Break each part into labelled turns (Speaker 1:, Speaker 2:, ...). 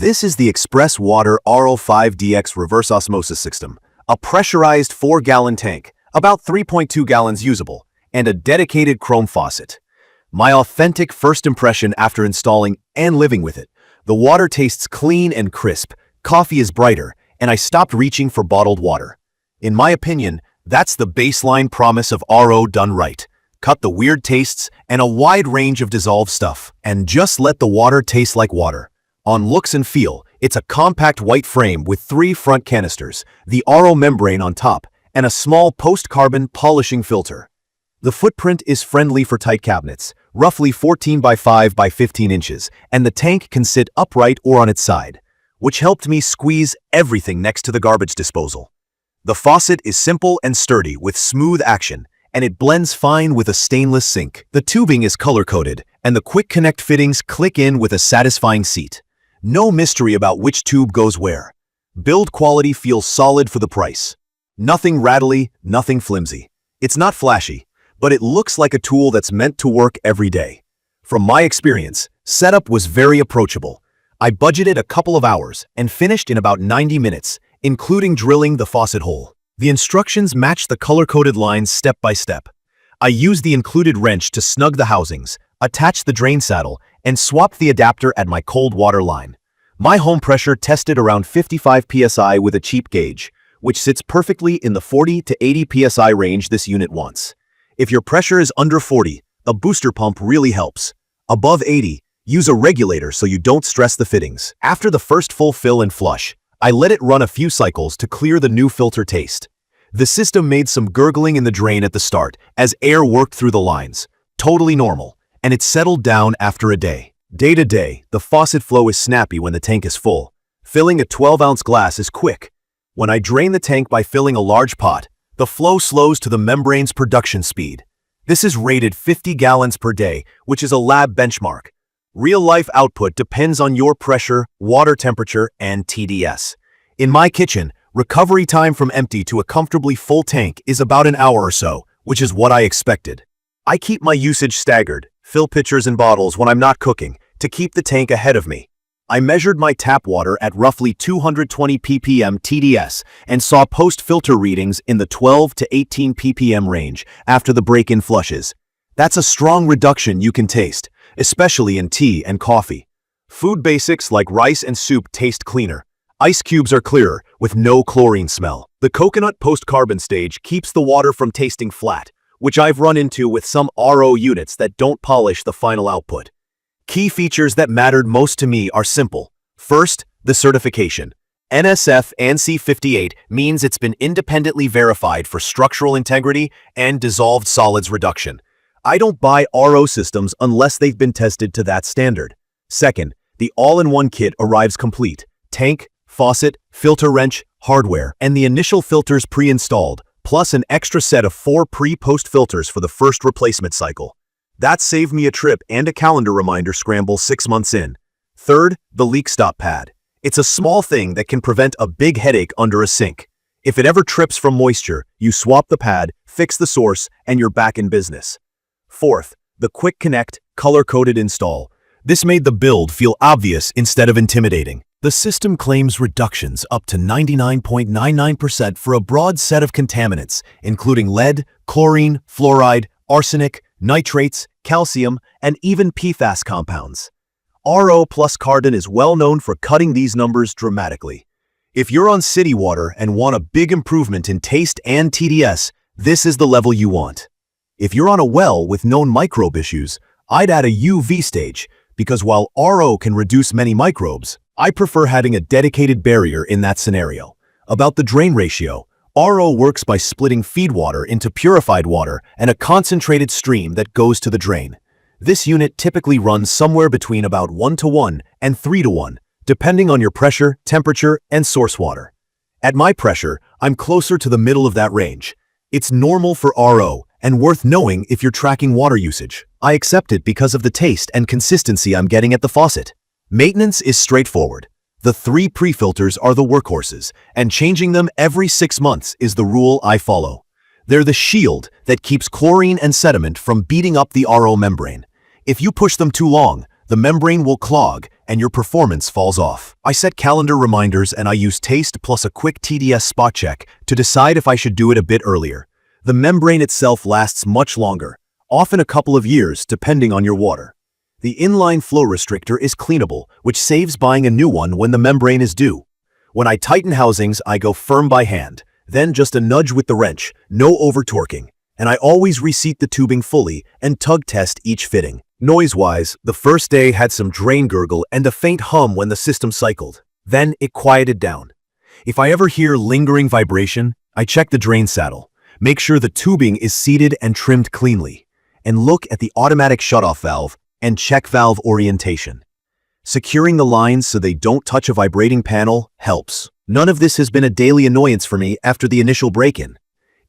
Speaker 1: This is the Express Water RO5DX reverse osmosis system, a pressurized 4-gallon tank, about 3.2 gallons usable, and a dedicated chrome faucet. My authentic first impression after installing and living with it. The water tastes clean and crisp, coffee is brighter, and I stopped reaching for bottled water. In my opinion, that's the baseline promise of RO done right. Cut the weird tastes and a wide range of dissolved stuff, and just let the water taste like water. On looks and feel, it's a compact white frame with 3 front canisters, the RO membrane on top, and a small post-carbon polishing filter. The footprint is friendly for tight cabinets, roughly 14 by 5 by 15 inches, and the tank can sit upright or on its side, which helped me squeeze everything next to the garbage disposal. The faucet is simple and sturdy with smooth action, and it blends fine with a stainless sink. The tubing is color-coded, and the quick connect fittings click in with a satisfying seat. No mystery about which tube goes where. Build quality feels solid for the price. Nothing rattly, nothing flimsy. It's not flashy, but it looks like a tool that's meant to work every day. From my experience, setup was very approachable. I budgeted a couple of hours and finished in about 90 minutes, including drilling the faucet hole. The instructions match the color-coded lines step by step. I used the included wrench to snug the housings, attach the drain saddle, and swap the adapter at my cold water line. My home pressure tested around 55 psi with a cheap gauge, which sits perfectly in the 40 to 80 psi range this unit wants. If your pressure is under 40, a booster pump really helps. Above 80, use a regulator so you don't stress the fittings. After the first full fill and flush, I let it run a few cycles to clear the new filter taste. The system made some gurgling in the drain at the start as air worked through the lines. Totally normal, and it settled down after a day. Day to day, the faucet flow is snappy when the tank is full. Filling a 12-ounce glass is quick. When I drain the tank by filling a large pot, the flow slows to the membrane's production speed. This is rated 50 gallons per day, which is a lab benchmark. Real-life output depends on your pressure, water temperature, and TDS. In my kitchen, recovery time from empty to a comfortably full tank is about an hour or so, which is what I expected. I keep my usage staggered, fill pitchers and bottles when I'm not cooking, to keep the tank ahead of me. I measured my tap water at roughly 220 ppm TDS and saw post-filter readings in the 12 to 18 ppm range after the break-in flushes. That's a strong reduction you can taste, especially in tea and coffee. Food basics like rice and soup taste cleaner. Ice cubes are clearer, with no chlorine smell. The coconut post-carbon stage keeps the water from tasting flat, which I've run into with some RO units that don't polish the final output. Key features that mattered most to me are simple. First, the certification. NSF ANSI 58 means it's been independently verified for structural integrity and dissolved solids reduction. I don't buy RO systems unless they've been tested to that standard. Second, the all-in-one kit arrives complete. Tank, faucet, filter wrench, hardware, and the initial filters pre-installed, plus an extra set of 4 pre-post filters for the first replacement cycle. That saved me a trip and a calendar reminder scramble 6 months in. Third, the leak stop pad. It's a small thing that can prevent a big headache under a sink. If it ever trips from moisture, you swap the pad, fix the source, and you're back in business. Fourth, the quick connect, color-coded install. This made the build feel obvious instead of intimidating. The system claims reductions up to 99.99% for a broad set of contaminants, including lead, chlorine, fluoride, arsenic, nitrates, calcium, and even PFAS compounds. RO plus Cardin is well known for cutting these numbers dramatically. If you're on city water and want a big improvement in taste and TDS, this is the level you want. If you're on a well with known microbe issues, I'd add a UV stage, because while RO can reduce many microbes, I prefer having a dedicated barrier in that scenario. About the drain ratio, RO works by splitting feed water into purified water and a concentrated stream that goes to the drain. This unit typically runs somewhere between about 1:1 and 3:1, depending on your pressure, temperature, and source water. At my pressure, I'm closer to the middle of that range. It's normal for RO and worth knowing if you're tracking water usage. I accept it because of the taste and consistency I'm getting at the faucet. Maintenance is straightforward. The 3 pre-filters are the workhorses, and changing them every 6 months is the rule I follow. They're the shield that keeps chlorine and sediment from beating up the RO membrane. If you push them too long, the membrane will clog, and your performance falls off. I set calendar reminders and I use taste plus a quick TDS spot check to decide if I should do it a bit earlier. The membrane itself lasts much longer, often a couple of years depending on your water. The inline flow restrictor is cleanable, which saves buying a new one when the membrane is due. When I tighten housings, I go firm by hand, then just a nudge with the wrench, no over-torquing, and I always reseat the tubing fully and tug test each fitting. Noise-wise, the first day had some drain gurgle and a faint hum when the system cycled. Then it quieted down. If I ever hear lingering vibration, I check the drain saddle, make sure the tubing is seated and trimmed cleanly, and look at the automatic shutoff valve and check valve orientation. Securing the lines so they don't touch a vibrating panel helps. None of this has been a daily annoyance for me after the initial break-in.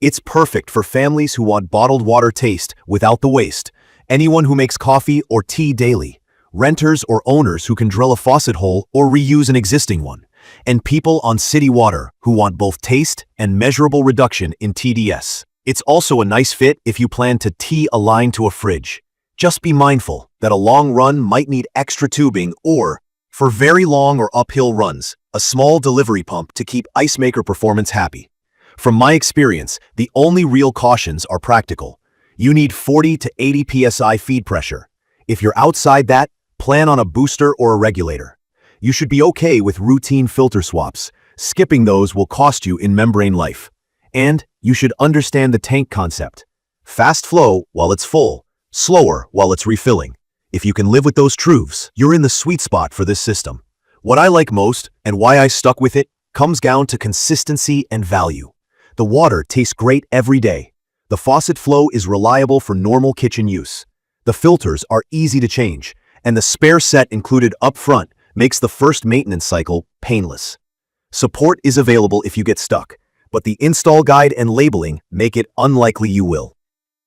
Speaker 1: It's perfect for families who want bottled water taste without the waste, anyone who makes coffee or tea daily, renters or owners who can drill a faucet hole or reuse an existing one, and people on city water who want both taste and measurable reduction in TDS. It's also a nice fit if you plan to tee a line to a fridge. Just be mindful that a long run might need extra tubing or, for very long or uphill runs, a small delivery pump to keep ice maker performance happy. From my experience, the only real cautions are practical. You need 40 to 80 psi feed pressure. If you're outside that, plan on a booster or a regulator. You should be okay with routine filter swaps. Skipping those will cost you in membrane life. And you should understand the tank concept. Fast flow while it's full, slower while it's refilling. If you can live with those truths, you're in the sweet spot for this system. What I like most, and why I stuck with it, comes down to consistency and value. The water tastes great every day. The faucet flow is reliable for normal kitchen use. The filters are easy to change, and the spare set included up front makes the first maintenance cycle painless. Support is available if you get stuck, but the install guide and labeling make it unlikely you will.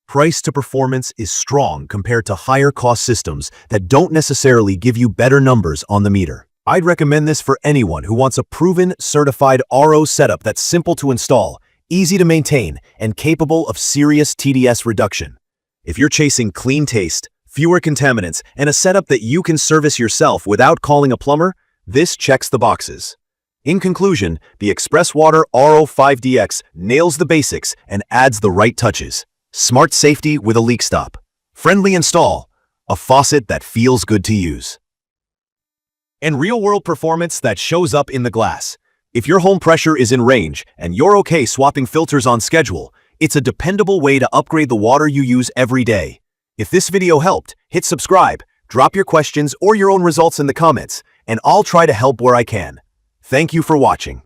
Speaker 1: Price to performance is strong compared to higher cost systems that don't necessarily give you better numbers on the meter. I'd recommend this for anyone who wants a proven, certified RO setup that's simple to install, easy to maintain, and capable of serious TDS reduction. If you're chasing clean taste, fewer contaminants, and a setup that you can service yourself without calling a plumber, this checks the boxes. In conclusion, the Express Water RO5DX nails the basics and adds the right touches. Smart safety with a leak stop. Friendly install. A faucet that feels good to use. And real-world performance that shows up in the glass. If your home pressure is in range and you're okay swapping filters on schedule, it's a dependable way to upgrade the water you use every day. If this video helped, hit subscribe, drop your questions or your own results in the comments, and I'll try to help where I can. Thank you for watching.